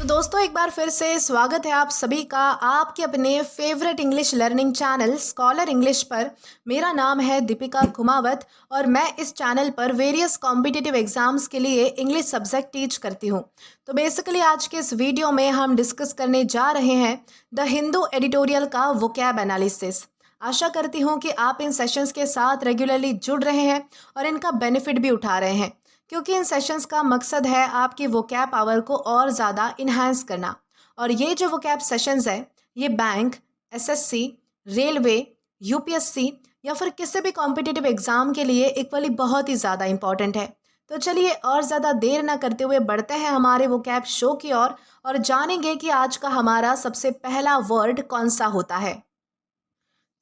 तो दोस्तों एक बार फिर से स्वागत है आप सभी का आपके अपने favourite English learning channel scholar English पर। मेरा नाम है दीपिका कुमावत और मैं इस चैनल पर वेरियस कॉम्पिटिटिव एग्जाम्स के लिए इंग्लिश सब्जेक्ट टीच करती हूँ। तो बेसिकली आज के इस वीडियो में हम डिस्कस करने जा रहे हैं द हिंदू एडिटोरियल का वोकैब एनालिसिस। आशा करती हूँ कि आप इन सेशंस के साथ रेगुलरली जुड़ रहे हैं और इनका बेनिफिट भी उठा रहे हैं, क्योंकि इन सेशंस का मकसद है आपकी वोकैब पावर को और ज़्यादा इन्हांस करना। और ये जो वोकैब सेशंस है ये बैंक, एसएससी, रेलवे, यूपीएससी या फिर किसी भी कॉम्पिटिटिव एग्ज़ाम के लिए इक्वली बहुत ही ज़्यादा इंपॉर्टेंट है। तो चलिए और ज़्यादा देर ना करते हुए बढ़ते हैं हमारे वोकैब शो की ओर और जानेंगे कि आज का हमारा सबसे पहला वर्ड कौन सा होता है।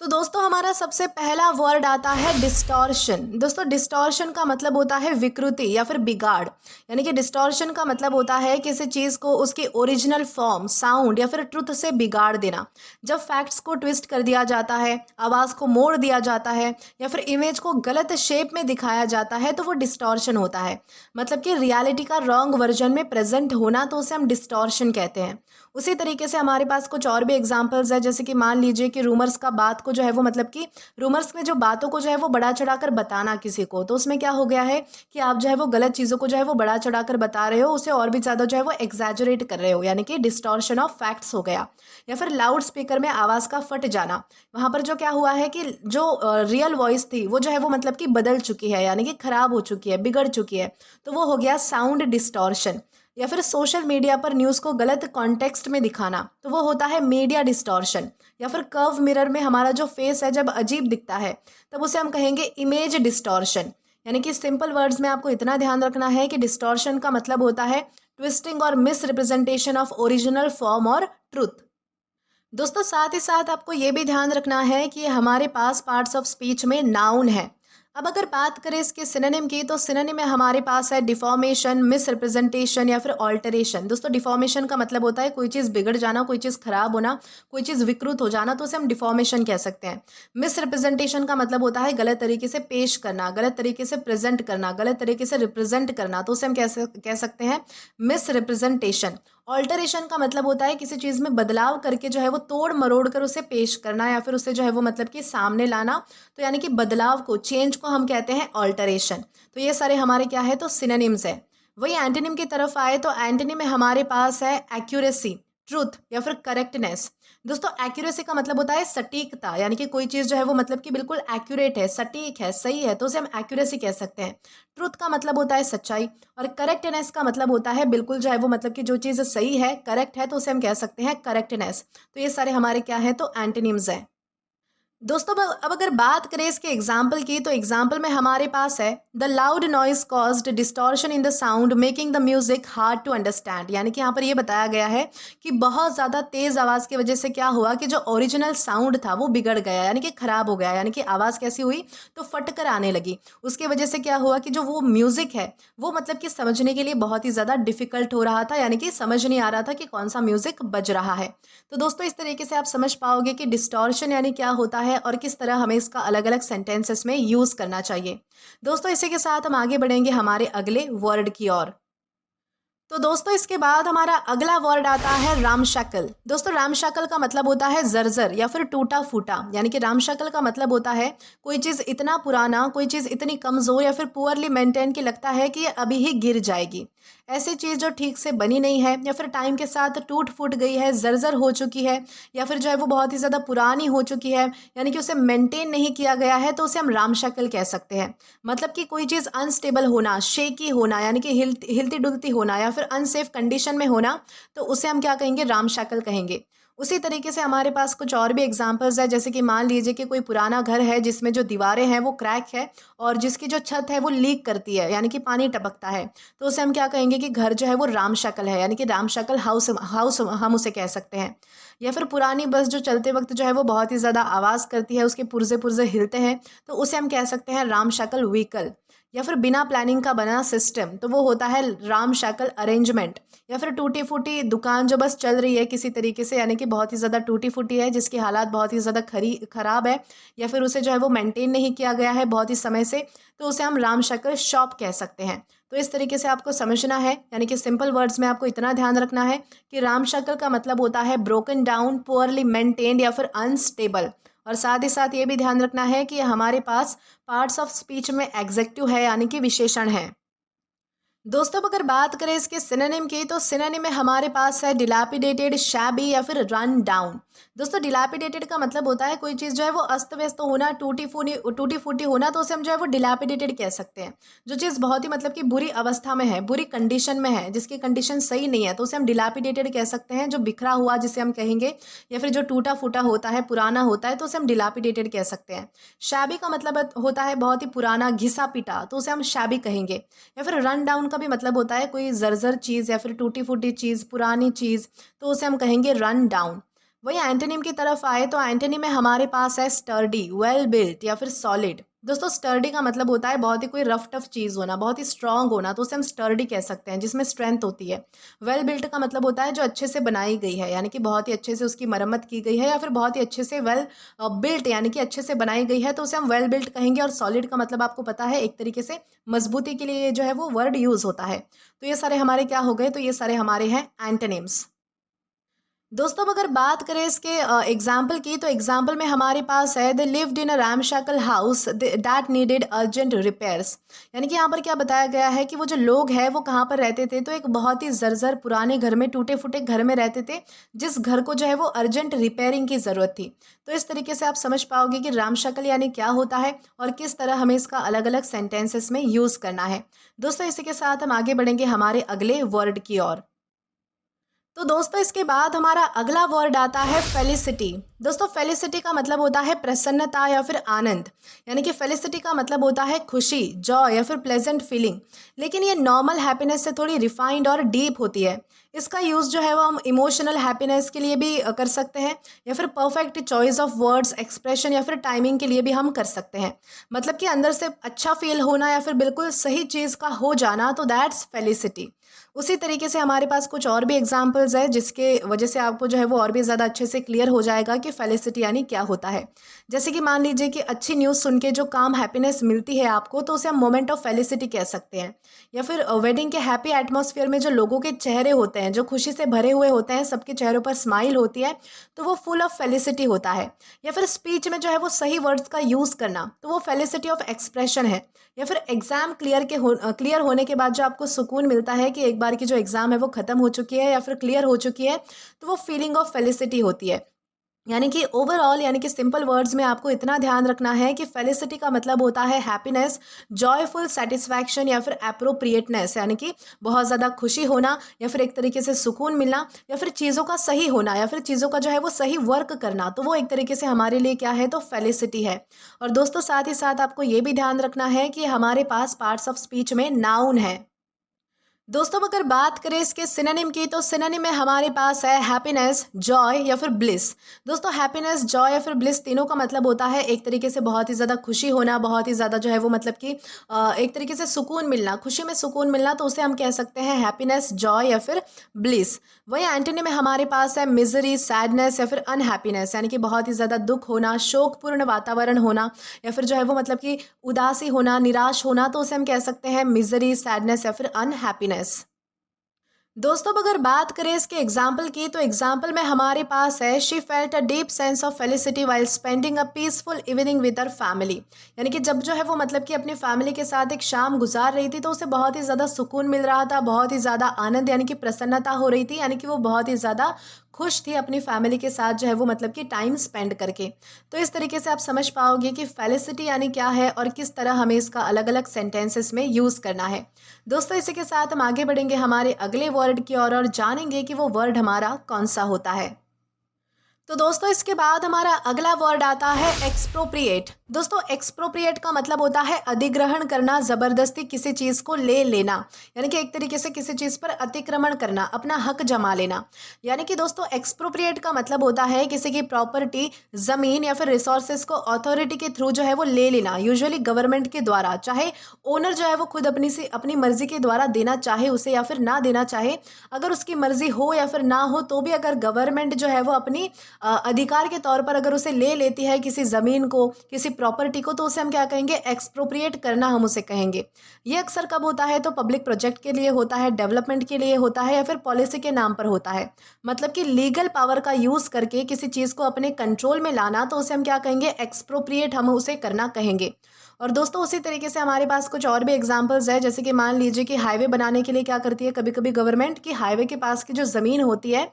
तो दोस्तों हमारा सबसे पहला वर्ड आता है डिस्टॉर्शन। दोस्तों डिस्टॉर्शन का मतलब होता है विकृति या फिर बिगाड़, यानी कि डिस्टॉर्शन का मतलब होता है किसी चीज़ को उसकी ओरिजिनल फॉर्म, साउंड या फिर ट्रुथ से बिगाड़ देना। जब फैक्ट्स को ट्विस्ट कर दिया जाता है, आवाज़ को मोड़ दिया जाता है या फिर इमेज को गलत शेप में दिखाया जाता है तो वो डिस्टॉर्शन होता है। मतलब कि रियलिटी का रॉन्ग वर्जन में प्रेजेंट होना, तो उसे हम डिस्टॉर्शन कहते हैं। उसी तरीके से हमारे पास कुछ और भी एग्जांपल्स है, जैसे कि मान लीजिए कि रूमर्स का बात को जो है वो मतलब कि रूमर्स में जो बातों को जो है वो बढ़ा चढ़ाकर बताना किसी को, तो उसमें क्या हो गया है कि आप जो है वो गलत चीज़ों को जो है वो बढ़ा चढ़ाकर बता रहे हो, उसे और भी ज़्यादा जो है वो एग्जैजरेट कर रहे हो, यानी कि डिस्टॉर्शन ऑफ फैक्ट्स हो गया। या फिर लाउड स्पीकर में आवाज़ का फट जाना, वहाँ पर जो क्या हुआ है कि जो रियल वॉइस थी वो जो है वो मतलब कि बदल चुकी है, यानी कि खराब हो चुकी है, बिगड़ चुकी है, तो वो हो गया साउंड डिस्टॉर्शन। या फिर सोशल मीडिया पर न्यूज़ को गलत कॉन्टेक्स्ट में दिखाना, तो वो होता है मीडिया डिस्टॉर्शन। या फिर कर्व मिरर में हमारा जो फेस है जब अजीब दिखता है तब उसे हम कहेंगे इमेज डिस्टॉर्शन। यानी कि सिंपल वर्ड्स में आपको इतना ध्यान रखना है कि डिस्टॉर्शन का मतलब होता है ट्विस्टिंग और miss representation of original form और ट्रुथ। दोस्तों साथ ही साथ आपको ये भी ध्यान रखना है कि हमारे पास पार्ट्स ऑफ स्पीच में नाउन है। अब अगर बात करें इसके सिनोनिम की, तो सिनोनिम में हमारे पास है डिफॉर्मेशन, मिस रिप्रेजेंटेशन या फिर ऑल्टरेशन। दोस्तों डिफॉर्मेशन का मतलब होता है कोई चीज़ बिगड़ जाना, कोई चीज़ खराब होना, कोई चीज़ विकृत हो जाना, तो उसे हम डिफॉर्मेशन कह सकते हैं। मिस रिप्रेजेंटेशन का मतलब होता है गलत तरीके से पेश करना, गलत तरीके से प्रेजेंट करना, गलत तरीके से रिप्रेजेंट करना, तो उसे हम कह सकते हैं मिस रिप्रेजेंटेशन। ऑल्टरेशन का मतलब होता है किसी चीज़ में बदलाव करके जो है वो तोड़ मरोड़ कर उसे पेश करना या फिर उसे जो है वो मतलब कि सामने लाना, तो यानी कि बदलाव को, चेंज को हम कहते हैं ऑल्टरेशन। तो ये सारे हमारे क्या है, तो सिनोनिम्स है। वही एंटोनिम की तरफ आए तो एंटोनिम में हमारे पास है एक्यूरेसी, ट्रूथ या फिर करेक्टनेस। दोस्तों एक्यूरेसी का मतलब होता है सटीकता, यानी कि कोई चीज़ जो है वो मतलब कि बिल्कुल एक्यूरेट है, सटीक है, सही है, तो उसे हम एक्यूरेसी कह सकते हैं। ट्रुथ का मतलब होता है सच्चाई और करेक्टनेस का मतलब होता है बिल्कुल जो है वो मतलब कि जो चीज़ सही है, करेक्ट है, तो उसे हम कह सकते हैं करेक्टनेस। तो ये सारे हमारे क्या है, तो एंटोनिम्स हैं। दोस्तों अब अगर बात करें इसके एग्जाम्पल की, तो एग्जाम्पल में हमारे पास है the loud noise caused distortion in the sound making the music hard to understand. यानी कि यहाँ पर ये बताया गया है कि बहुत ज़्यादा तेज़ आवाज़ की वजह से क्या हुआ कि जो ओरिजिनल साउंड था वो बिगड़ गया, यानी कि ख़राब हो गया। यानी कि आवाज़ कैसी हुई, तो फट कर आने लगी। उसके वजह से क्या हुआ कि जो वो म्यूज़िक है वो मतलब कि समझने के लिए बहुत ही ज़्यादा डिफ़िकल्ट हो रहा था, यानी कि समझ नहीं आ रहा था कि कौन सा म्यूज़िक बज रहा है। तो दोस्तों इस तरीके से आप समझ पाओगे कि डिस्टॉर्शन यानी क्या होता है और किस तरह हमें इसका अलग अलग सेंटेंसेस में यूज़ करना चाहिए। दोस्तों इसी के साथ हम आगे बढ़ेंगे हमारे अगले वर्ड की ओर। तो दोस्तों इसके बाद हमारा अगला वर्ड आता है रामशक्ल। दोस्तों रामशक्ल का मतलब होता है जर्जर या फिर टूटा फूटा। यानी कि रामशक्ल का मतलब होता है कोई चीज़ इतना पुराना, कोई चीज़ इतनी कमज़ोर या फिर पुअरली मेंटेन की लगता है कि ये अभी ही गिर जाएगी। ऐसी चीज़ जो ठीक से बनी नहीं है या फिर टाइम के साथ टूट फूट गई है, जर्जर हो चुकी है या फिर जो है वो बहुत ही ज़्यादा पुरानी हो चुकी है, यानी कि उसे मेंटेन नहीं किया गया है, तो उसे हम रामशक्ल कह सकते हैं। मतलब कि कोई चीज़ अनस्टेबल होना, शेकी होना, यानी कि हिलती डुलती होना या फिर अनसेफ कंडीशन में होना, तो उसे हम क्या कहेंगे, रामशक्ल कहेंगे। उसी तरीके से हमारे पास कुछ और भी एग्जांपल्स है, जैसे कि मान लीजिए कि कोई पुराना घर है जिसमें जो दीवारें हैं वो क्रैक है और जिसकी जो छत है वो लीक करती है, यानी कि पानी टपकता है, तो उसे हम क्या कहेंगे कि घर जो है वो रामशक्ल है, यानी कि रामशक्ल हाउस हाउस हम उसे कह सकते हैं। या फिर पुरानी बस जो चलते वक्त जो है वो बहुत ही ज़्यादा आवाज़ करती है, उसके पुर्जे पुर्जे हिलते हैं, तो उसे हम कह सकते हैं रामशक्ल व्हीकल। या फिर बिना प्लानिंग का बना सिस्टम, तो वो होता है रामशक्ल अरेंजमेंट। या फिर टूटी फूटी दुकान जो बस चल रही है किसी तरीके से, यानी कि बहुत ही ज़्यादा टूटी फूटी है, जिसकी हालात बहुत ही ज़्यादा खराब है या फिर उसे जो है वो मेंटेन नहीं किया गया है बहुत ही समय से, तो उसे हम रामशक्ल शॉप कह सकते हैं। तो इस तरीके से आपको समझना है, यानी कि सिंपल वर्ड्स में आपको इतना ध्यान रखना है कि रामशक्ल का मतलब होता है ब्रोकन डाउन, पुअरली मेंटेन्ड या फिर अनस्टेबल। और साथ ही साथ ये भी ध्यान रखना है कि हमारे पास पार्ट्स ऑफ स्पीच में एग्जेक्टिव है, यानी कि विशेषण है। दोस्तों, अब अगर बात करें इसके सिनोनिम की, तो सिनोनिम में हमारे पास है डिलैपिडेटेड, शैबी या फिर रन डाउन। दोस्तों, डिलैपिडेटेड का मतलब होता है कोई चीज़ जो है वो अस्त व्यस्त होना, टूटी फूटी होना, तो उसे हम जो है वो डिलैपिडेटेड कह सकते हैं। जो चीज़ बहुत ही मतलब कि बुरी अवस्था में है, बुरी कंडीशन में है, जिसकी कंडीशन सही नहीं है, तो उसे हम डिलैपिडेटेड कह सकते हैं। जो बिखरा हुआ जिसे हम कहेंगे, या फिर जो टूटा फूटा होता है, पुराना होता है, तो उसे हम डिलैपिडेटेड कह सकते हैं। शैबी का मतलब होता है बहुत ही पुराना, घिसा पिटा, तो उसे हम शैबी कहेंगे। या फिर रन डाउन का भी मतलब होता है कोई जर्जर चीज़ या फिर टूटी फूटी चीज़, पुरानी चीज़, तो उसे हम कहेंगे रन डाउन। वही एंटोनिम की तरफ आए तो एंटोनिम में हमारे पास है स्टर्डी, वेल बिल्ट या फिर सॉलिड। दोस्तों, स्टर्डी का मतलब होता है बहुत ही कोई रफ टफ चीज़ होना, बहुत ही स्ट्रांग होना, तो उसे हम स्टर्डी कह सकते हैं, जिसमें स्ट्रेंथ होती है। वेल बिल्ट का मतलब होता है जो अच्छे से बनाई गई है, यानी कि बहुत ही अच्छे से उसकी मरम्मत की गई है, या फिर बहुत ही अच्छे से वेल बिल्ट यानी कि अच्छे से बनाई गई है, तो उसे हम वेल बिल्ट कहेंगे। और सॉलिड का मतलब आपको पता है, एक तरीके से मजबूती के लिए जो है वो वर्ड यूज होता है। तो ये सारे हमारे क्या हो गए, तो ये सारे हमारे हैं एंटोनिम्स। दोस्तों, अब अगर बात करें इसके एग्जाम्पल की, तो एग्जाम्पल में हमारे पास है they lived in a ramshackle house that needed urgent repairs. यानी कि यहाँ पर क्या बताया गया है कि वो जो लोग हैं वो कहाँ पर रहते थे, तो एक बहुत ही जर्जर पुराने घर में, टूटे फूटे घर में रहते थे, जिस घर को जो है वो अर्जेंट रिपेयरिंग की ज़रूरत थी। तो इस तरीके से आप समझ पाओगे कि रामशक्ल यानी क्या होता है और किस तरह हमें इसका अलग अलग सेंटेंसेस में यूज़ करना है। दोस्तों, इसी के साथ हम आगे बढ़ेंगे हमारे अगले वर्ड की ओर। तो दोस्तों, इसके बाद हमारा अगला वर्ड आता है फेलिसिटी। दोस्तों, फेलिसिटी का मतलब होता है प्रसन्नता या फिर आनंद। यानी कि फेलिसिटी का मतलब होता है खुशी, जॉय या फिर प्लेजेंट फीलिंग। लेकिन ये नॉर्मल हैप्पीनेस से थोड़ी रिफाइंड और डीप होती है। इसका यूज़ जो है वो हम इमोशनल हैप्पीनेस के लिए भी कर सकते हैं, या फिर perfect choice of words, expression या फिर टाइमिंग के लिए भी हम कर सकते हैं। मतलब कि अंदर से अच्छा फील होना या फिर बिल्कुल सही चीज़ का हो जाना, तो दैट्स फेलिसिटी। उसी तरीके से हमारे पास कुछ और भी एग्जाम्पल्स है, जिसके वजह से आपको जो है वो और भी ज़्यादा अच्छे से क्लियर हो जाएगा कि फेलिसिटी यानी क्या होता है। जैसे कि मान लीजिए कि अच्छी न्यूज़ सुन के जो काम हैप्पीनेस मिलती है आपको, तो उसे हम मोमेंट ऑफ फेलिसिटी कह सकते हैं। या फिर वेडिंग के हैप्पी एटमॉस्फेयर में जो लोगों के चेहरे होते हैं, जो खुशी से भरे हुए होते हैं, सबके चेहरों पर स्माइल होती है, तो वो फुल ऑफ फेलिसिटी होता है। या फिर स्पीच में जो है वो सही वर्ड्स का यूज़ करना, तो वो फेलिसिटी ऑफ एक्सप्रेशन है। या फिर एग्जाम क्लियर होने के बाद जो आपको सुकून मिलता है कि एक बार की जो एग्जाम है वो खत्म हो चुकी है या फिर क्लियर हो चुकी है, तो वो फीलिंग ऑफ फेलिसिटी होती है। यानी कि ओवरऑल, यानी कि सिंपल वर्ड्स में आपको इतना ध्यान रखना है कि फेलिसिटी का मतलब होता है हैप्पीनेस, जॉयफुल सेटिस्फैक्शन या फिर अप्रोप्रिएटनेस, यानी कि बहुत ज़्यादा खुशी होना या फिर एक तरीके से सुकून मिलना, या फिर चीज़ों का सही होना या फिर चीज़ों का जो है वो सही वर्क करना, तो वो एक तरीके से हमारे लिए क्या है, तो फेलिसिटी है। और दोस्तों, साथ ही साथ आपको ये भी ध्यान रखना है कि हमारे पास पार्ट्स ऑफ स्पीच में नाउन है। दोस्तों, अगर बात करें इसके सिनोनिम की, तो सिनोनिम में हमारे पास है हैप्पीनेस, जॉय या फिर ब्लिस। दोस्तों, हैप्पीनेस, जॉय या फिर ब्लिस तीनों का मतलब होता है एक तरीके से बहुत ही ज़्यादा खुशी होना, बहुत ही ज़्यादा जो है वो मतलब कि एक तरीके से सुकून मिलना, खुशी में सुकून मिलना, तो उसे हम कह सकते हैं हैप्पीनेस, जॉय या फिर ब्लिस। वही एंटोनिम में हमारे पास है मिजरी, सैडनेस या फिर अनहैप्पीनेस, यानी कि बहुत ही ज़्यादा दुख होना, शोकपूर्ण वातावरण होना, या फिर जो है वो मतलब कि उदासी होना, निराश होना, तो उसे हम कह सकते हैं मिजरी, सैडनेस या फिर अनहैप्पीनेस। दोस्तों, अब अगर बात करें इसके एग्जाम्पल की, तो एग्जाम्पल में हमारे पास है she felt a deep sense of felicity while spending a peaceful evening with her family. यानी कि जब जो है वो मतलब कि अपनी फैमिली के साथ एक शाम गुजार रही थी, तो उसे बहुत ही ज़्यादा सुकून मिल रहा था, बहुत ही ज़्यादा आनंद यानी कि प्रसन्नता हो रही थी, यानी कि वो बहुत ही ज़्यादा खुश थी अपनी फैमिली के साथ जो है वो मतलब कि टाइम स्पेंड करके। तो इस तरीके से आप समझ पाओगे कि फेलिसिटी यानी क्या है और किस तरह हमें इसका अलग अलग सेंटेंसेस में यूज़ करना है। दोस्तों, इसी के साथ हम आगे बढ़ेंगे हमारे अगले वर्ड की ओर और जानेंगे कि वो वर्ड हमारा कौन सा होता है। तो दोस्तों, इसके बाद हमारा अगला वर्ड आता है एक्सप्रोप्रिएट। दोस्तों, एक्सप्रोप्रिएट का मतलब होता है अधिग्रहण करना, ज़बरदस्ती किसी चीज़ को ले लेना, यानी कि एक तरीके से किसी चीज़ पर अतिक्रमण करना, अपना हक जमा लेना। यानी कि दोस्तों, एक्सप्रोप्रिएट का मतलब होता है किसी की प्रॉपर्टी, ज़मीन या फिर रिसोर्सेज को अथॉरिटी के थ्रू जो है वो ले लेना, यूजुअली गवर्नमेंट के द्वारा, चाहे ओनर जो है वो खुद अपनी मर्जी के द्वारा देना चाहे उसे या फिर ना देना चाहे। अगर उसकी मर्जी हो या फिर ना हो, तो भी अगर गवर्नमेंट जो है वो अपनी अधिकार के तौर पर अगर उसे ले लेती है, किसी ज़मीन को, किसी प्रॉपर्टी को, तो उसे हम क्या कहेंगे, एक्सप्रोप्रिएट करना हम उसे कहेंगे। ये अक्सर कब होता है, तो पब्लिक प्रोजेक्ट के लिए होता है, डेवलपमेंट के लिए होता है, या फिर पॉलिसी के नाम पर होता है। मतलब कि लीगल पावर का यूज़ करके किसी चीज़ को अपने कंट्रोल में लाना, तो उसे हम क्या कहेंगे, एक्सप्रोप्रिएट हम उसे करना कहेंगे। और दोस्तों उसी तरीके से हमारे पास कुछ और भी एग्जांपल्स है, जैसे कि मान लीजिए कि हाईवे बनाने के लिए क्या करती है कभी कभी गवर्नमेंट, की हाईवे के पास की जो ज़मीन होती है,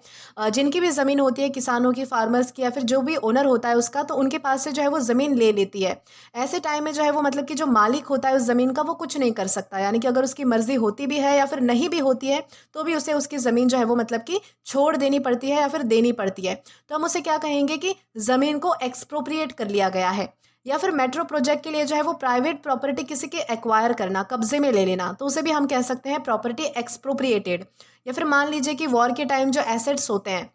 जिनकी भी ज़मीन होती है, किसानों की, फार्मर्स की, या फिर जो भी ओनर होता है उसका, तो उनके पास से जो है वो ज़मीन ले लेती है। ऐसे टाइम में जो है वो मतलब कि जो मालिक होता है उस ज़मीन का, वो कुछ नहीं कर सकता, यानी कि अगर उसकी मर्जी होती भी है या फिर नहीं भी होती है, तो भी उसे उसकी ज़मीन जो है वो मतलब कि छोड़ देनी पड़ती है या फिर देनी पड़ती है। तो हम उसे क्या कहेंगे कि ज़मीन को एक्सप्रोप्रिएट कर लिया गया है। या फिर मेट्रो प्रोजेक्ट के लिए जो है वो प्राइवेट प्रॉपर्टी किसी के एक्वायर करना, कब्जे में ले लेना, तो उसे भी हम कह सकते हैं प्रॉपर्टी एक्सप्रोप्रिएटेड। या फिर मान लीजिए कि वॉर के टाइम जो एसेट्स होते हैं,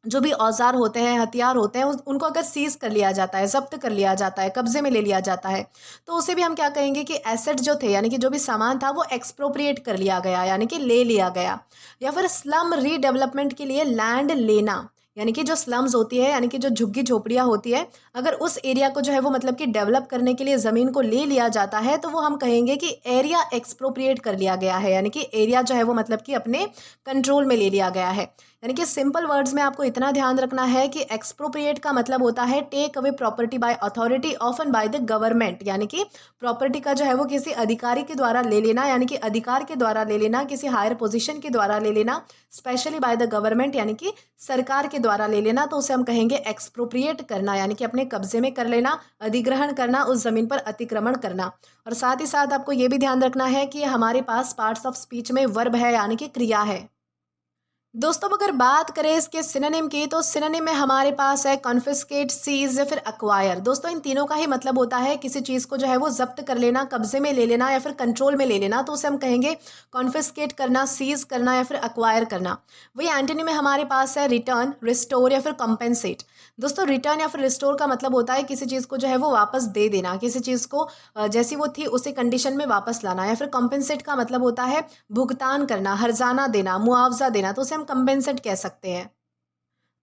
जो भी औजार होते हैं, हथियार होते हैं, उनको अगर सीज कर लिया जाता है, जब्त कर लिया जाता है, कब्जे में ले लिया जाता है, तो उसे भी हम क्या कहेंगे कि एसेट जो थे, यानी कि जो भी सामान था वो एक्सप्रोप्रिएट कर लिया गया, यानी कि ले लिया गया। या फिर स्लम रीडेवलपमेंट के लिए लैंड लेना, यानी कि जो स्लम्स होती है, यानी कि जो झुग्गी झोपड़ियाँ होती है, अगर उस एरिया को जो है वो मतलब कि डेवलप करने के लिए ज़मीन को ले लिया जाता है, तो वो हम कहेंगे कि एरिया एक्सप्रोप्रिएट कर लिया गया है, यानी कि एरिया जो है वो मतलब कि अपने कंट्रोल में ले लिया गया है। यानी कि सिंपल वर्ड्स में आपको इतना ध्यान रखना है कि एक्सप्रोप्रिएट का मतलब होता है take away property by authority often by the government, यानी कि प्रॉपर्टी का जो है वो किसी अधिकारी के द्वारा ले लेना, यानी कि अधिकार के द्वारा ले लेना, किसी हायर पोजीशन के द्वारा ले लेना, स्पेशली बाय द गवर्नमेंट, यानी कि सरकार के द्वारा ले लेना, तो उसे हम कहेंगे एक्सप्रोप्रिएट करना, यानी कि अपने कब्जे में कर लेना, अधिग्रहण करना, उस जमीन पर अतिक्रमण करना। और साथ ही साथ आपको ये भी ध्यान रखना है कि हमारे पास पार्ट्स ऑफ स्पीच में वर्ब है, यानी कि क्रिया है। दोस्तों अगर बात करें इसके सिनोनिम की, तो सिनोनिम में हमारे पास है कॉन्फिस्केट, सीज या फिर अक्वायर। दोस्तों इन तीनों का ही मतलब होता है किसी चीज़ को जो है वो जब्त कर लेना, कब्जे में ले लेना या फिर कंट्रोल में ले लेना, तो उसे हम कहेंगे कॉन्फिस्केट करना, सीज करना या फिर अक्वायर करना। वही एंटोनी में हमारे पास है रिटर्न, रिस्टोर या फिर कॉम्पेंसेट। दोस्तों रिटर्न या फिर रिस्टोर का मतलब होता है किसी चीज़ को जो है वो वापस दे देना, किसी चीज़ को जैसी वो थी उसी कंडीशन में वापस लाना। या फिर कॉम्पेंसेट का मतलब होता है भुगतान करना, हर्जाना देना, मुआवजा देना, तो उसे हम कंपेंसेट कह सकते हैं।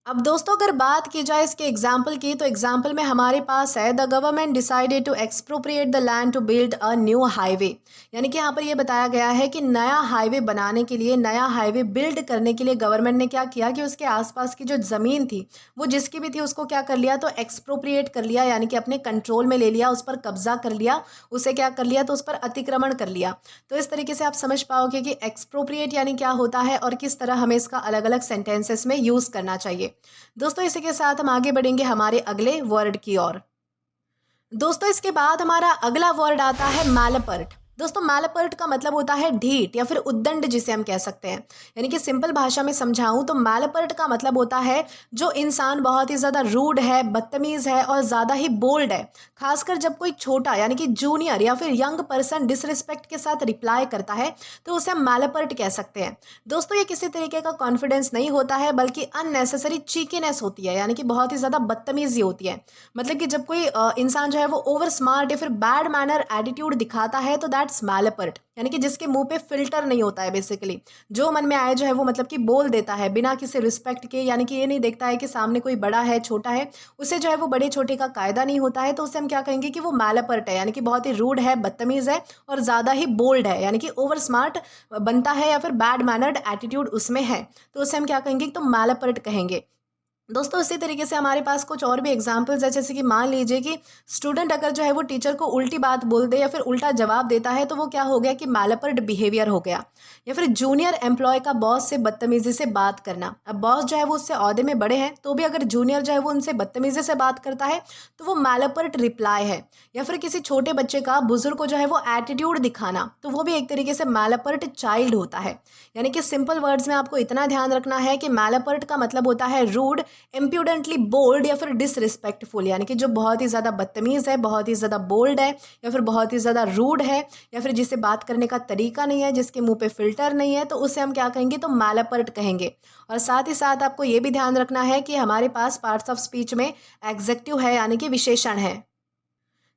अब दोस्तों अगर बात की जाए इसके एग्जाम्पल की, तो एग्जाम्पल में हमारे पास है the government decided to expropriate the land to build a new highway. यानी कि यहाँ पर ये बताया गया है कि नया हाईवे बनाने के लिए, नया हाईवे बिल्ड करने के लिए गवर्नमेंट ने क्या किया कि उसके आसपास की जो ज़मीन थी वो जिसकी भी थी उसको क्या कर लिया, तो एक्सप्रोप्रिएट कर लिया, यानी कि अपने कंट्रोल में ले लिया, उस पर कब्जा कर लिया, उसे क्या कर लिया, तो उस पर अतिक्रमण कर लिया। तो इस तरीके से आप समझ पाओगे कि एक्सप्रोप्रिएट यानी क्या होता है और किस तरह हमें इसका अलग अलग सेंटेंसेस में यूज़ करना चाहिए। दोस्तों इसी के साथ हम आगे बढ़ेंगे हमारे अगले वर्ड की ओर। दोस्तों इसके बाद हमारा अगला वर्ड आता है मैलपर्ट। दोस्तों मैलपर्ट का मतलब होता है ढीठ या फिर उद्दंड, जिसे हम कह सकते हैं। यानी कि सिंपल भाषा में समझाऊं तो मैलपर्ट का मतलब होता है जो इंसान बहुत ही ज़्यादा रूड है, बदतमीज़ है और ज़्यादा ही बोल्ड है। खासकर जब कोई छोटा यानी कि जूनियर या फिर यंग पर्सन डिसरिस्पेक्ट के साथ रिप्लाई करता है, तो उसे हम मैलपर्ट कह सकते हैं। दोस्तों ये किसी तरीके का कॉन्फिडेंस नहीं होता है, बल्कि अननेसेसरी चीकीनेस होती है, यानी कि बहुत ही ज़्यादा बदतमीजी होती है। मतलब कि जब कोई इंसान जो है वो ओवर स्मार्ट या फिर बैड मैनर एटीट्यूड दिखाता है, तो दैट्स मैलपर्ट, यानी कि जिसके मुंह पे फिल्टर नहीं होता है, बेसिकली जो मन में आए जो है वो मतलब कि बोल देता है बिना किसी रिस्पेक्ट के, यानी कि ये नहीं देखता है कि सामने कोई बड़ा है छोटा है, उसे जो है वो बड़े छोटे का कायदा नहीं होता है, तो उसे हम क्या कहेंगे कि वो मैलपर्ट है, यानी कि बहुत ही रूड है, बदतमीज है और ज़्यादा ही बोल्ड है, यानी कि ओवर स्मार्ट बनता है या फिर बैड मैनर्ड एटीट्यूड उसमें है, तो उसे हम क्या कहेंगे, तो मैलपर्ट कहेंगे। दोस्तों इसी तरीके से हमारे पास कुछ और भी एग्जाम्पल्स है, जैसे कि मान लीजिए कि स्टूडेंट अगर जो है वो टीचर को उल्टी बात बोल दे या फिर उल्टा जवाब देता है, तो वो क्या हो गया कि मैलपर्ट बिहेवियर हो गया। या फिर जूनियर एम्प्लॉय का बॉस से बदतमीजी से बात करना। अब बॉस जो है वो उससे ओहदे में बड़े हैं, तो भी अगर जूनियर जो है वो उनसे बदतमीजी से बात करता है, तो वो मैलपर्ट रिप्लाई है। या फिर किसी छोटे बच्चे का बुजुर्ग को जो है वो एटीट्यूड दिखाना, तो वो भी एक तरीके से मैलपर्ट चाइल्ड होता है। यानी कि सिंपल वर्ड्स में आपको इतना ध्यान रखना है कि मैलपर्ट का मतलब होता है रूड, इम्प्यूडेंटली बोल्ड या फिर डिसरिस्पेक्टफुल, यानी कि जो बहुत ही ज़्यादा बदतमीज़ है, बहुत ही ज़्यादा बोल्ड है या फिर बहुत ही ज़्यादा रूड है, या फिर जिसे बात करने का तरीका नहीं है, जिसके मुंह पे फिल्टर नहीं है, तो उसे हम क्या कहेंगे, तो मैलपर्ट कहेंगे। और साथ ही साथ आपको ये भी ध्यान रखना है कि हमारे पास पार्ट्स ऑफ स्पीच में एग्जेक्टिव है, यानी कि विशेषण है।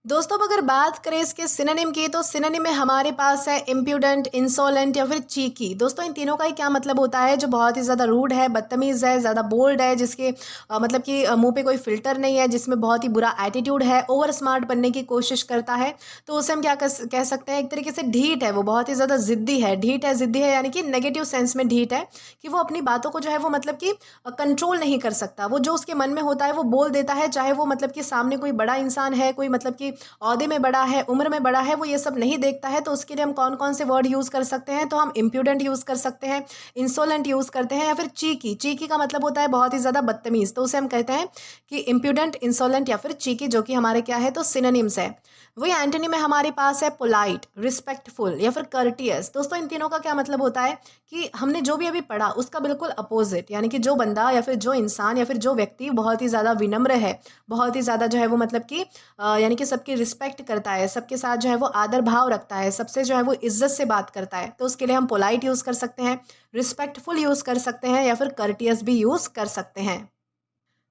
दोस्तों अब अगर बात करें इसके सिनोनिम की, तो सिनोनिम में हमारे पास है इम्प्यूडेंट, इंसोलेंट या फिर चीकी। दोस्तों इन तीनों का ही क्या मतलब होता है? जो बहुत ही ज़्यादा रूड है, बदतमीज़ है, ज़्यादा बोल्ड है, जिसके मतलब कि मुंह पे कोई फिल्टर नहीं है, जिसमें बहुत ही बुरा एटीट्यूड है, ओवर स्मार्ट बनने की कोशिश करता है, तो उसे हम क्या कह सकते हैं? एक तरीके से ढीठ है, वो बहुत ही ज़्यादा ज़िद्दी है। ढीठ है, ज़िद्दी है, यानी कि नेगेटिव सेंस में ढीठ है, कि वो अपनी बातों को जो है वो मतलब कि कंट्रोल नहीं कर सकता। वो जो उसके मन में होता है वो बोल देता है, चाहे वो मतलब कि सामने कोई बड़ा इंसान है, कोई मतलब कि ओहदे में बड़ा है, उम्र में बड़ा है, वो ये सब नहीं देखता है। तो उसके लिए हम कौन कौन से वर्ड यूज़ कर सकते हैं? तो हम इम्प्यूडेंट यूज़ कर सकते हैं, इंसोलेंट यूज़ करते हैं, या फिर चीकी। चीकी का मतलब होता है बहुत ही ज़्यादा बदतमीज़, तो उसे हम कहते हैं कि इम्प्यूडेंट, इंसोलेंट या फिर चीकी, जो कि हमारे क्या है? तो सिनोनिम्स है। वही एंटोनी में हमारे पास है पोलाइट, रिस्पेक्टफुल या फिर कर्टियस। दोस्तों इन तीनों का क्या मतलब होता है? कि हमने जो भी अभी पढ़ा उसका बिल्कुल अपोजिट, यानी कि जो बंदा या फिर जो इंसान या फिर जो व्यक्ति बहुत ही ज़्यादा विनम्र है, बहुत ही ज़्यादा जो है वो मतलब कि यानी कि सबकी रिस्पेक्ट करता है, सबके साथ जो है वो आदर भाव रखता है, सबसे जो है वो इज्जत से बात करता है, तो उसके लिए हम पोलाइट यूज़ कर सकते हैं, रिस्पेक्टफुल यूज़ कर सकते हैं, या फिर कर्टियस भी यूज़ कर सकते हैं।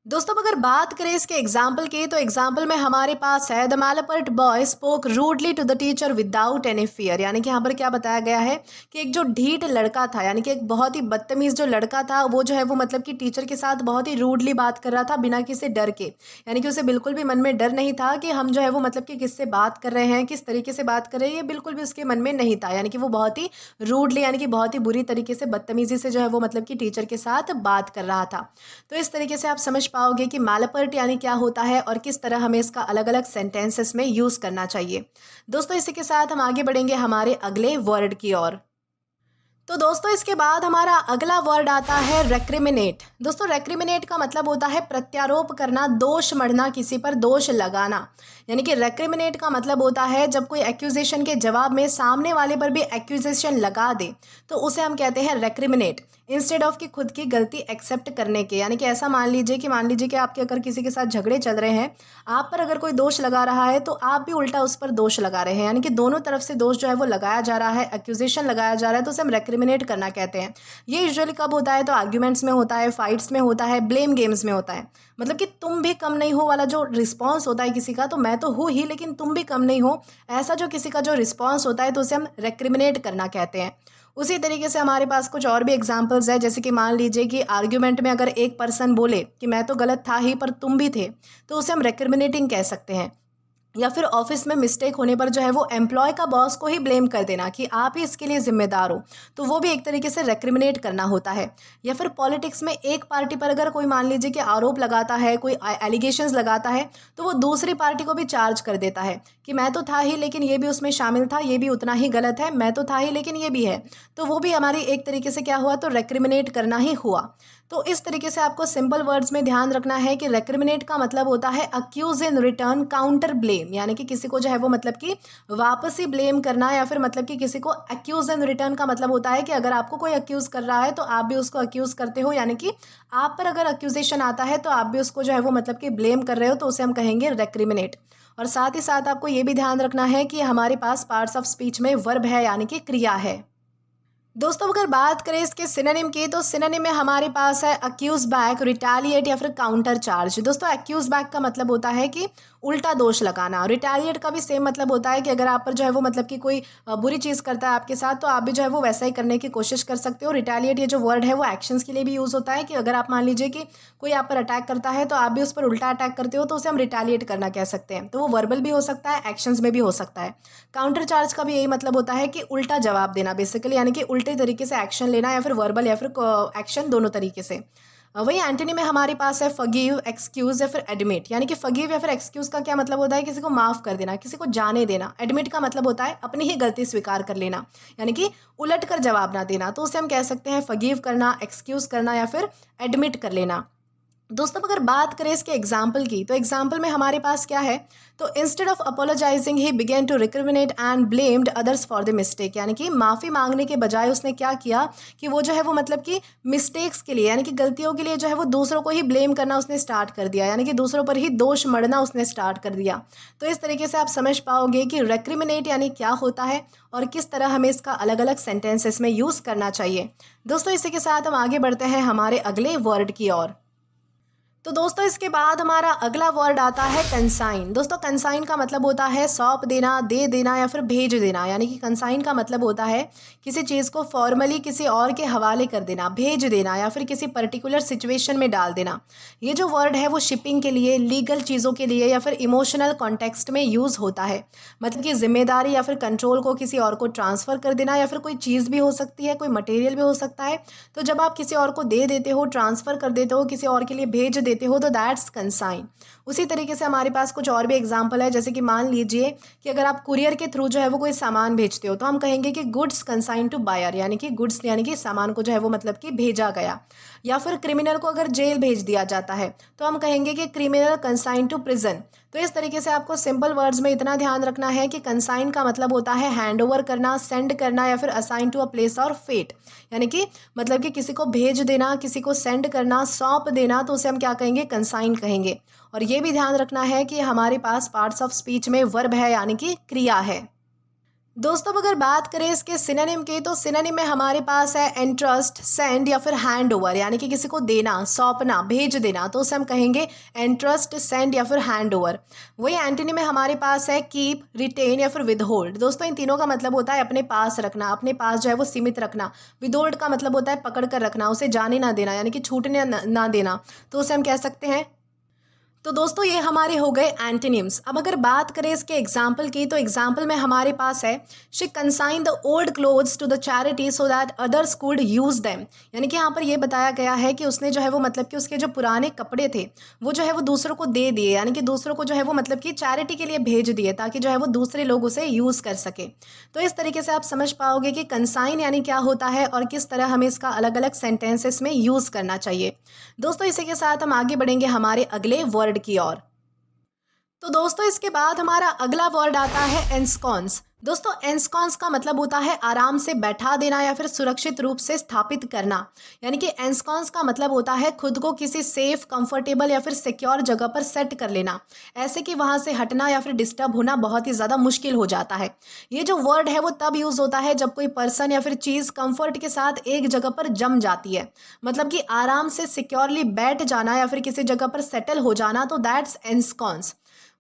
दोस्तों अगर बात करें इसके एग्जाम्पल की, तो एग्जाम्पल में हमारे पास है the malapert boy spoke rudely to the teacher without any fear. यानी कि यहाँ पर क्या बताया गया है कि एक जो ढीठ लड़का था, यानी कि एक बहुत ही बदतमीज जो लड़का था, वो जो है वो मतलब कि टीचर के साथ बहुत ही रूडली बात कर रहा था, बिना किसी डर के। यानी कि उसे बिल्कुल भी मन में डर नहीं था कि हम जो है वो मतलब कि किससे बात कर रहे हैं, किस तरीके से बात कर रहे हैं, ये बिल्कुल भी उसके मन में नहीं था। यानी कि वो बहुत ही रूडली, यानी कि बहुत ही बुरी तरीके से, बदतमीजी से जो है वो मतलब कि टीचर के साथ बात कर रहा था। तो इस तरीके से आप समझ पाओगे कि मैलपर्ट यानी क्या होता है और किस तरह हमें इसका अलग अलग सेंटेंसेस में यूज़ करना चाहिए। दोस्तों इसी के साथ हम आगे बढ़ेंगे हमारे अगले वर्ड की ओर। तो दोस्तों इसके बाद हमारा अगला वर्ड आता है रेक्रिमिनेट। दोस्तों रेक्रिमिनेट का मतलब होता है प्रत्यारोप करना, दोष मढ़ना, किसी पर दोष लगाना। यानी कि रेक्रिमिनेट का मतलब होता है जब कोई एक्यूजेशन के जवाब में सामने वाले पर भी एक्यूजेशन लगा दे, तो उसे हम कहते हैं रेक्रिमिनेट, इंस्टेड ऑफ कि खुद की गलती एक्सेप्ट करने के। यानी कि ऐसा मान लीजिए कि आपके अगर किसी के साथ झगड़े चल रहे हैं, आप पर अगर कोई दोष लगा रहा है, तो आप भी उल्टा उस पर दोष लगा रहे हैं, यानी कि दोनों तरफ से दोष जो है वो लगाया जा रहा है, एक्यूजेशन लगाया जा रहा है, तो उसे हम रेक्रिमिनेट करना कहते हैं। ये यूजुअली कब होता है? तो आर्ग्यूमेंट्स में होता है, फाइट्स में होता है, ब्लेम गेम्स में होता है। मतलब कि तुम भी कम नहीं हो वाला जो रिस्पॉन्स होता है किसी का, तो मैं तो हूँ ही लेकिन तुम भी कम नहीं हो, ऐसा जो किसी का जो रिस्पॉन्स होता है, तो उसे हम रेक्रिमिनेट करना कहते हैं। उसी तरीके से हमारे पास कुछ और भी एग्जांपल्स है, जैसे कि मान लीजिए कि आर्ग्यूमेंट में अगर एक पर्सन बोले कि मैं तो गलत था ही पर तुम भी थे, तो उसे हम रेक्रिमिनेटिंग कह सकते हैं। या फिर ऑफिस में मिस्टेक होने पर जो है वो एम्प्लॉय का बॉस को ही ब्लेम कर देना कि आप ही इसके लिए जिम्मेदार हो, तो वो भी एक तरीके से रेक्रिमिनेट करना होता है। या फिर पॉलिटिक्स में एक पार्टी पर अगर कोई मान लीजिए कि आरोप लगाता है, कोई एलिगेशंस लगाता है, तो वो दूसरी पार्टी को भी चार्ज कर देता है कि मैं तो था ही लेकिन ये भी उसमें शामिल था, ये भी उतना ही गलत है, मैं तो था ही लेकिन ये भी है। तो वो भी हमारी एक तरीके से क्या हुआ? तो रेक्रिमिनेट करना ही हुआ। तो इस तरीके से आपको सिंपल वर्ड्स में ध्यान रखना है कि रेक्रिमिनेट का मतलब होता है accuse in return counter blame, यानी कि किसी को जो है वो मतलब कि वापसी ब्लेम करना, या फिर मतलब कि किसी को अक्यूज इन रिटर्न का मतलब होता है कि अगर आपको कोई अक्यूज कर रहा है तो आप भी उसको अक्यूज करते हो, यानी कि आप पर अगर अक्यूजेशन आता है तो आप भी उसको जो है वो मतलब कि ब्लेम कर रहे हो, तो उसे हम कहेंगे रेक्रिमिनेट। और साथ ही साथ आपको ये भी ध्यान रखना है कि हमारे पास पार्ट्स ऑफ स्पीच में वर्ब है, यानी कि क्रिया है। दोस्तों अगर बात करें इसके सिनोनिम की, तो सिनोनिम में हमारे पास है अक्यूज बैक, रिटेलिएट या फिर काउंटर चार्ज। दोस्तों अक्यूज बैक का मतलब होता है कि उल्टा दोष लगाना। रिटेलिएट का भी सेम मतलब होता है कि अगर आप पर जो है वो मतलब कि कोई बुरी चीज़ करता है आपके साथ, तो आप भी जो है वो वैसा ही करने की कोशिश कर सकते हो। रिटेलिएट ये जो वर्ड है वो एक्शंस के लिए भी यूज़ होता है कि अगर आप मान लीजिए कि कोई आप पर अटैक करता है तो आप भी उस पर उल्टा अटैक करते हो, तो उसे हम रिटेलिएट करना कह सकते हैं। तो वो वर्बल भी हो सकता है, एक्शंस में भी हो सकता है। काउंटर चार्ज का भी यही मतलब होता है कि उल्टा जवाब देना बेसिकली, यानी कि उल्टे तरीके से एक्शन लेना, या फिर वर्बल या फिर एक्शन, दोनों तरीके से। वही एंटोनी में हमारे पास है फॉरगिव, एक्सक्यूज या फिर एडमिट। यानी कि फॉरगिव या फिर एक्सक्यूज का क्या मतलब होता है? किसी को माफ़ कर देना, किसी को जाने देना। एडमिट का मतलब होता है अपनी ही गलती स्वीकार कर लेना, यानी कि उलट कर जवाब ना देना, तो उसे हम कह सकते हैं फॉरगिव करना, एक्सक्यूज करना या फिर एडमिट कर लेना। दोस्तों अगर बात करें इसके एग्जाम्पल की, तो एग्जाम्पल में हमारे पास क्या है? तो instead of apologising he began to recriminate and blamed others for the mistake. यानी कि माफ़ी मांगने के बजाय उसने क्या किया कि वो जो है वो मतलब कि मिस्टेक्स के लिए, यानी कि गलतियों के लिए जो है वो दूसरों को ही ब्लेम करना उसने स्टार्ट कर दिया, यानी कि दूसरों पर ही दोष मढ़ना उसने स्टार्ट कर दिया। तो इस तरीके से आप समझ पाओगे कि रेक्रिमिनेट यानी क्या होता है और किस तरह हमें इसका अलग अलग सेंटेंसेस में यूज़ करना चाहिए। दोस्तों इसी के साथ हम आगे बढ़ते हैं हमारे अगले वर्ड की ओर। तो दोस्तों इसके बाद हमारा अगला वर्ड आता है कंसाइन। दोस्तों कंसाइन का मतलब होता है सौंप देना, दे देना या फिर भेज देना। यानी कि कंसाइन का मतलब होता है किसी चीज़ को फॉर्मली किसी और के हवाले कर देना, भेज देना या फिर किसी पर्टिकुलर सिचुएशन में डाल देना। ये जो वर्ड है वो शिपिंग के लिए, लीगल चीज़ों के लिए या फिर इमोशनल कॉन्टेक्स्ट में यूज़ होता है। मतलब कि जिम्मेदारी या फिर कंट्रोल को किसी और को ट्रांसफ़र कर देना, या फिर कोई चीज़ भी हो सकती है, कोई मटेरियल भी हो सकता है। तो जब आप किसी और को दे देते हो, ट्रांसफ़र कर देते हो, किसी और के लिए भेज देते हो, तो दैट्स कंसाइन। उसी तरीके से हमारे पास कुछ और भी एग्जांपल है, जैसे कि मान लीजिए कि अगर आप कुरियर के थ्रू जो है वो कोई सामान भेजते हो, तो हम कहेंगे कि गुड्स कंसाइन टू बायर, यानी कि गुड्स यानी कि सामान को जो है वो मतलब कि भेजा गया। या फिर क्रिमिनल को अगर जेल भेज दिया जाता है तो हम कहेंगे कि क्रिमिनल कंसाइन टू प्रिजन। तो इस तरीके से आपको सिंपल वर्ड्स में इतना ध्यान रखना है कि कंसाइन का मतलब होता है हैंड ओवर करना, सेंड करना या फिर असाइन टू अ प्लेस और फेट। यानी कि मतलब कि किसी को भेज देना, किसी को सेंड करना, सौंप देना, तो उसे हम क्या कहेंगे, कंसाइन कहेंगे। और ये भी ध्यान रखना है कि हमारे पास पार्ट्स ऑफ स्पीच में वर्ब है, यानी कि क्रिया है। दोस्तों अब अगर बात करें इसके सिनोनिम की, तो सिनोनिम में हमारे पास है एंट्रस्ट, सेंड या फिर हैंड ओवर। यानी कि किसी को देना, सौंपना, भेज देना, तो उसे हम कहेंगे एंट्रस्ट, सेंड या फिर हैंड ओवर। वही एंटोनी में हमारे पास है कीप, रिटेन या फिर विदहोल्ड। दोस्तों इन तीनों का मतलब होता है अपने पास रखना, अपने पास जो है वो सीमित रखना। विदहोल्ड का मतलब होता है पकड़ कर रखना, उसे जाने ना देना, यानी कि छूटने ना देना, तो उसे हम कह सकते हैं। तो दोस्तों ये हमारे हो गए एंटोनिम्स। अब अगर बात करें इसके एग्जाम्पल की, तो एग्जाम्पल में हमारे पास है she consign the old clothes to the charity so that others could use them. यानी कि यहाँ पर ये बताया गया है कि उसने जो है वो मतलब कि उसके जो पुराने कपड़े थे वो जो है वो दूसरों को दे दिए, यानी कि दूसरों को जो है वो मतलब कि चैरिटी के लिए भेज दिए, ताकि जो है वो दूसरे लोग उसे यूज़ कर सके। तो इस तरीके से आप समझ पाओगे कि कंसाइन यानी क्या होता है और किस तरह हमें इसका अलग अलग सेंटेंसेस में यूज़ करना चाहिए। दोस्तों इसी के साथ हम आगे बढ़ेंगे हमारे अगले वर्ड की ओर। तो दोस्तों इसके बाद हमारा अगला वर्ड आता है एंस्कॉन्स। दोस्तों एंस्कॉन्स का मतलब होता है आराम से बैठा देना या फिर सुरक्षित रूप से स्थापित करना। यानी कि एंस्कॉन्स का मतलब होता है खुद को किसी सेफ, कंफर्टेबल या फिर सिक्योर जगह पर सेट कर लेना, ऐसे कि वहां से हटना या फिर डिस्टर्ब होना बहुत ही ज़्यादा मुश्किल हो जाता है। ये जो वर्ड है वो तब यूज़ होता है जब कोई पर्सन या फिर चीज़ कंफर्ट के साथ एक जगह पर जम जाती है। मतलब कि आराम से सिक्योरली बैठ जाना या फिर किसी जगह पर सेटल हो जाना, तो दैट्स एंस्कॉन्स।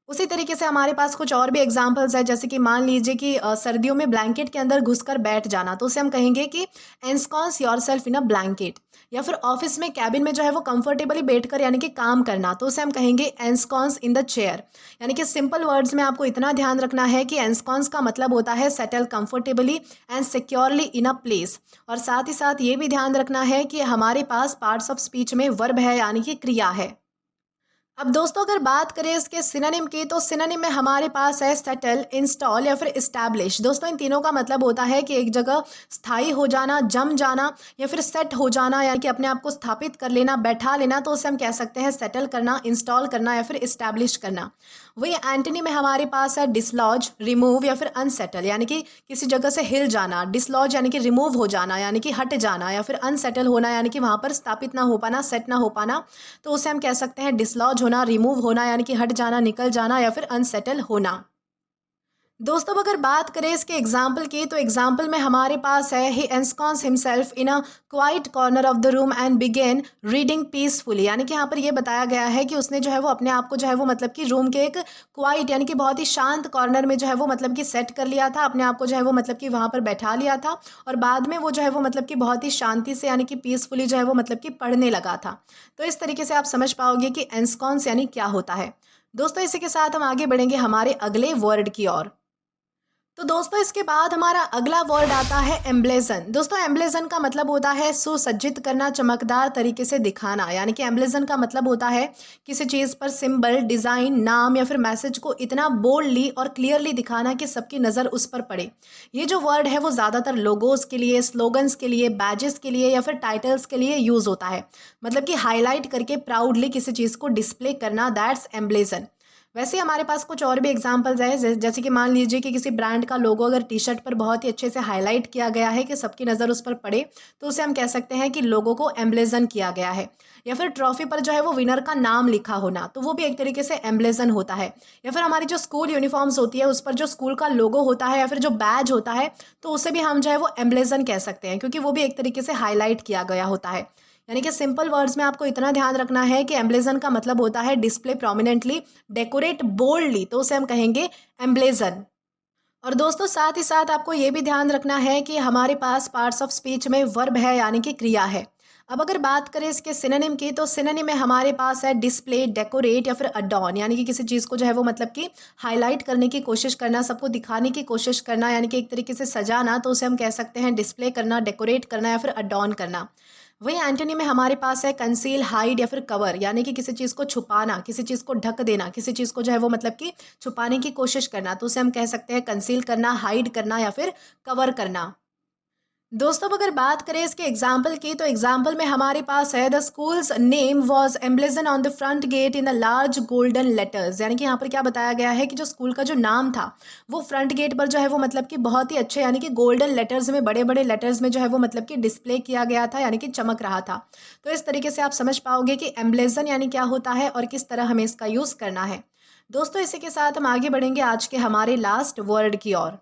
उसी तरीके से हमारे पास कुछ और भी एग्जांपल्स है, जैसे कि मान लीजिए कि सर्दियों में ब्लैंकेट के अंदर घुसकर बैठ जाना, तो उसे हम कहेंगे कि एंस्कॉन्स योरसेल्फ इन अ ब्लैंकेट। या फिर ऑफिस में कैबिन में जो है वो कंफर्टेबली बैठकर यानी कि काम करना, तो उसे हम कहेंगे एंस्कॉन्स इन द चेयर। यानी कि सिंपल वर्ड्स में आपको इतना ध्यान रखना है कि एंस्कॉन्स का मतलब होता है settle comfortably and securely in a place. और साथ ही साथ ये भी ध्यान रखना है कि हमारे पास पार्ट्स ऑफ स्पीच में वर्ब है, यानी कि क्रिया है। अब दोस्तों अगर बात करें इसके सिनोनिम की, तो सिनोनिम में हमारे पास है सेटल, इंस्टॉल या फिर इस्टेब्लिश। दोस्तों इन तीनों का मतलब होता है कि एक जगह स्थायी हो जाना, जम जाना या फिर सेट हो जाना, यानी कि अपने आप को स्थापित कर लेना, बैठा लेना, तो उसे हम कह सकते हैं सेटल करना, इंस्टॉल करना या फिर इस्टेब्लिश करना। वही एंटनी में हमारे पास है डिसलॉज, रिमूव या फिर अनसेटल। यानी कि किसी जगह से हिल जाना, डिसलॉज यानी कि रिमूव हो जाना, यानी कि हट जाना, या फिर अनसेटल होना यानी कि वहाँ पर स्थापित ना हो पाना, सेट ना हो पाना, तो उसे हम कह सकते हैं डिसलॉज होना, रिमूव होना यानी कि हट जाना, निकल जाना या फिर अनसेटल होना। दोस्तों अब अगर बात करें इसके एग्जाम्पल की, तो एग्जाम्पल में हमारे पास है he ensconced himself in a quiet corner of the room and began reading peacefully. यानी कि यहाँ पर ये बताया गया है कि उसने जो है वो अपने आप को जो है वो मतलब कि रूम के एक क्वाइट यानी कि बहुत ही शांत कॉर्नर में जो है वो मतलब कि सेट कर लिया था, अपने आप को जो है वो मतलब कि वहाँ पर बैठा लिया था, और बाद में वो जो है वो मतलब कि बहुत ही शांति से यानी कि पीसफुली जो है वो मतलब कि पढ़ने लगा था। तो इस तरीके से आप समझ पाओगे कि ensconce यानी क्या होता है। दोस्तों इसी के साथ हम आगे बढ़ेंगे हमारे अगले वर्ड की ओर। तो दोस्तों इसके बाद हमारा अगला वर्ड आता है एम्ब्लेजन। दोस्तों एम्ब्लेजन का मतलब होता है सुसज्जित करना, चमकदार तरीके से दिखाना। यानी कि एम्ब्लेजन का मतलब होता है किसी चीज़ पर सिंबल, डिज़ाइन, नाम या फिर मैसेज को इतना बोल्डली और क्लियरली दिखाना कि सबकी नज़र उस पर पड़े। ये जो वर्ड है वो ज़्यादातर लोगोस के लिए, स्लोगन्स के लिए, बैजेस के लिए या फिर टाइटल्स के लिए यूज़ होता है। मतलब कि हाईलाइट करके प्राउडली किसी चीज़ को डिस्प्ले करना, दैट्स एम्ब्लेजन। वैसे हमारे पास कुछ और भी एग्जांपल्स हैं, जैसे कि मान लीजिए कि किसी ब्रांड का लोगो अगर टी शर्ट पर बहुत ही अच्छे से हाईलाइट किया गया है कि सबकी नज़र उस पर पड़े, तो उसे हम कह सकते हैं कि लोगो को एम्ब्लेजन किया गया है। या फिर ट्रॉफी पर जो है वो विनर का नाम लिखा होना, तो वो भी एक तरीके से एम्ब्लेजन होता है। या फिर हमारी जो स्कूल यूनिफॉर्म्स होती है उस पर जो स्कूल का लोगो होता है या फिर जो बैज होता है, तो उसे भी हम जो है वो एम्ब्लेजन कह सकते हैं, क्योंकि वो भी एक तरीके से हाईलाइट किया गया होता है। यानी कि सिंपल वर्ड्स में आपको इतना ध्यान रखना है कि एम्ब्लेजन का मतलब होता है डिस्प्ले प्रोमिनेंटली, डेकोरेट बोल्डली, तो उसे हम कहेंगे एम्ब्लेजन। और दोस्तों साथ ही साथ आपको ये भी ध्यान रखना है कि हमारे पास पार्ट्स ऑफ स्पीच में वर्ब है यानी कि क्रिया है। अब अगर बात करें इसके सिनोनिम की, तो सिनोनिम में हमारे पास है डिस्प्ले, डेकोरेट या फिर अडॉर्न, यानी कि किसी चीज़ को जो है वो मतलब कि हाईलाइट करने की कोशिश करना, सबको दिखाने की कोशिश करना, यानी कि एक तरीके से सजाना, तो उसे हम कह सकते हैं डिस्प्ले करना, डेकोरेट करना या फिर अडॉर्न करना। वही एंटोनी में हमारे पास है कंसील, हाइड या फिर कवर, यानी कि किसी चीज़ को छुपाना, किसी चीज़ को ढक देना, किसी चीज़ को जो है वो मतलब कि छुपाने की कोशिश करना, तो उसे हम कह सकते हैं कंसील करना, हाइड करना या फिर कवर करना। दोस्तों अब अगर बात करें इसके एग्जाम्पल की, तो एग्जाम्पल में हमारे पास है the school's name was emblazon on the front gate in the large golden letters, यानी कि यहाँ पर क्या बताया गया है कि जो स्कूल का जो नाम था वो फ्रंट गेट पर जो है वो मतलब कि बहुत ही अच्छे यानी कि गोल्डन लेटर्स में, बड़े बड़े लेटर्स में जो है वो मतलब कि डिस्प्ले किया गया था, यानी कि चमक रहा था। तो इस तरीके से आप समझ पाओगे कि एम्ब्लेजन यानी क्या होता है और किस तरह हमें इसका यूज़ करना है। दोस्तों इसी के साथ हम आगे बढ़ेंगे आज के हमारे लास्ट वर्ड की ओर।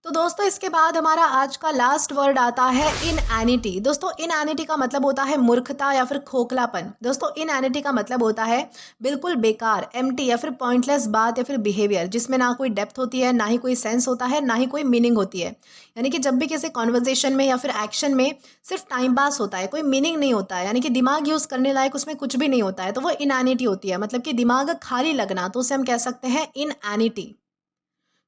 तो दोस्तों इसके बाद हमारा आज का लास्ट वर्ड आता है इनएनिटी। दोस्तों इनएनिटी का मतलब होता है मूर्खता या फिर खोखलापन। दोस्तों इनएनिटी का मतलब होता है बिल्कुल बेकार, एम्प्टी या फिर पॉइंटलेस बात या फिर बिहेवियर जिसमें ना कोई डेप्थ होती है, ना ही कोई सेंस होता है, ना ही कोई मीनिंग होती है। यानी कि जब भी किसी कॉन्वर्जेशन में या फिर एक्शन में सिर्फ टाइम पास होता है, कोई मीनिंग नहीं होता है, यानी कि दिमाग यूज़ करने लायक उसमें कुछ भी नहीं होता है, तो वो इनएनिटी होती है, मतलब कि दिमाग खाली लगना, तो उसे हम कह सकते हैं इनएनिटी।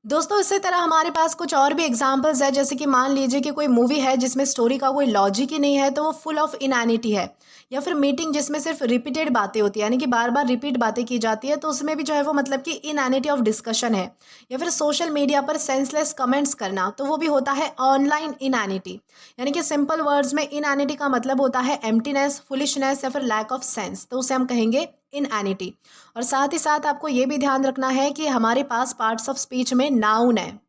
दोस्तों इसी तरह हमारे पास कुछ और भी एग्जांपल्स है, जैसे कि मान लीजिए कि कोई मूवी है जिसमें स्टोरी का कोई लॉजिक ही नहीं है, तो वो फुल ऑफ इनएनिटी है। या फिर मीटिंग जिसमें सिर्फ रिपीटेड बातें होती है, यानी कि बार बार रिपीट बातें की जाती है, तो उसमें भी जो है वो मतलब कि इनएनिटी ऑफ डिस्कशन है। या फिर सोशल मीडिया पर सेंसलेस कमेंट्स करना, तो वो भी होता है ऑनलाइन इनएनिटी। यानी कि सिंपल वर्ड्स में इनएनिटी का मतलब होता है एम्प्टीनेस, फुलिशनेस या फिर लैक ऑफ सेंस, तो उसे हम कहेंगे इनएनिटी। और साथ ही साथ आपको ये भी ध्यान रखना है कि हमारे पास पार्ट्स ऑफ स्पीच में नाउन है।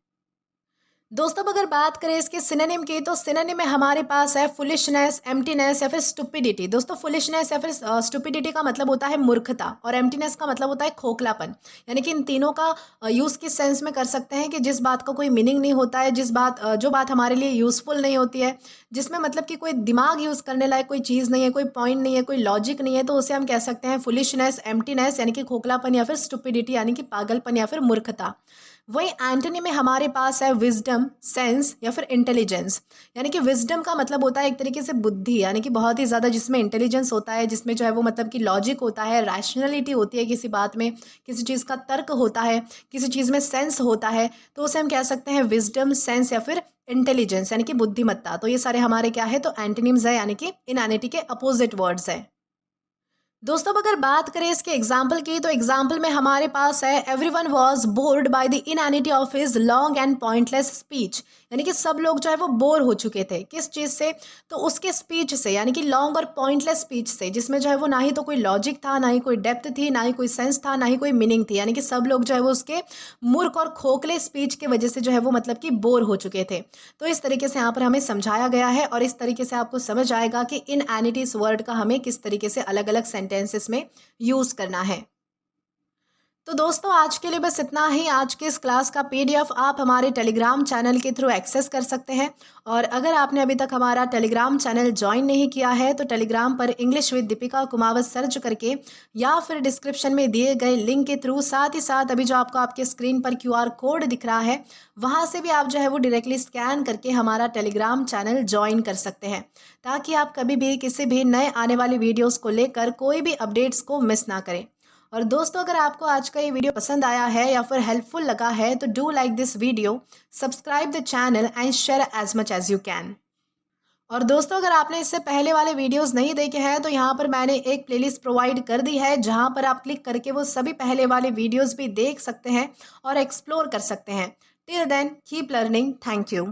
दोस्तों अब अगर बात करें इसके सिनोनिम की, तो सिनोनिम में हमारे पास है फुलिशनेस, एम्प्टीनेस या फिर स्टुपिडिटी। दोस्तों फुलिशनेस या फिर स्टुपिडिटी का मतलब होता है मूर्खता, और एम्प्टीनेस का मतलब होता है खोखलापन। यानी कि इन तीनों का यूज़ किस सेंस में कर सकते हैं कि जिस बात का कोई मीनिंग नहीं होता है, जो बात हमारे लिए यूज़फुल नहीं होती है, जिसमें मतलब कि कोई दिमाग यूज़ करने लायक कोई चीज़ नहीं है, कोई पॉइंट नहीं है, कोई लॉजिक नहीं है, तो उसे हम कह सकते हैं फुलिशनेस, एम्प्टीनेस यानी कि खोखलापन या फिर स्टुपिडिटी यानी कि पागलपन या फिर मूर्खता। वही एंटोनी में हमारे पास है विजडम, सेंस या फिर इंटेलिजेंस। यानी कि विजडम का मतलब होता है एक तरीके से बुद्धि, यानी कि बहुत ही ज़्यादा जिसमें इंटेलिजेंस होता है, जिसमें जो है वो मतलब कि लॉजिक होता है, रैशनैलिटी होती है किसी बात में, किसी चीज़ का तर्क होता है, किसी चीज़ में सेंस होता है, तो उसे हम कह सकते हैं विजडम, सेंस या फिर इंटेलिजेंस यानी कि बुद्धिमत्ता। तो ये सारे हमारे क्या है, तो एंटोनिम्स है, यानी कि इनएनिटी के अपोजिट वर्ड्स है। दोस्तों अब अगर बात करें इसके एग्जाम्पल की, तो एग्जाम्पल में हमारे पास है everyone was bored by the inanity of his long and pointless speech. यानी कि सब लोग जो है वो बोर हो चुके थे, किस चीज़ से, तो उसके स्पीच से, यानी कि लॉन्ग और पॉइंटलेस स्पीच से, जिसमें जो है वो ना ही तो कोई लॉजिक था, ना ही कोई डेप्थ थी, ना ही कोई सेंस था, ना ही कोई मीनिंग थी। यानी कि सब लोग जो है वो उसके मूर्ख और खोखले स्पीच की वजह से जो है वो मतलब कि बोर हो चुके थे। तो इस तरीके से यहाँ पर हमें समझाया गया है, और इस तरीके से आपको समझ आएगा कि इनएनिटी इस वर्ड का हमें किस तरीके से अलग अलग सेंटेंसेस में यूज़ करना है। तो दोस्तों आज के लिए बस इतना ही। आज के इस क्लास का पीडीएफ आप हमारे टेलीग्राम चैनल के थ्रू एक्सेस कर सकते हैं। और अगर आपने अभी तक हमारा टेलीग्राम चैनल ज्वाइन नहीं किया है, तो टेलीग्राम पर English with Deepika Kumawat search करके, या फिर डिस्क्रिप्शन में दिए गए लिंक के थ्रू, साथ ही साथ अभी जो आपको आपके स्क्रीन पर क्यूआर कोड दिख रहा है, वहाँ से भी आप जो है वो डायरेक्टली स्कैन करके हमारा टेलीग्राम चैनल ज्वाइन कर सकते हैं, ताकि आप कभी भी किसी भी नए आने वाली वीडियोज़ को लेकर कोई भी अपडेट्स को मिस ना करें। और दोस्तों अगर आपको आज का ये वीडियो पसंद आया है या फिर हेल्पफुल लगा है, तो do like this video, subscribe the channel and share as much as you can. और दोस्तों अगर आपने इससे पहले वाले वीडियोस नहीं देखे हैं, तो यहाँ पर मैंने एक प्लेलिस्ट प्रोवाइड कर दी है, जहाँ पर आप क्लिक करके वो सभी पहले वाले वीडियोस भी देख सकते हैं और एक्सप्लोर कर सकते हैं। Till then keep learning. Thank you.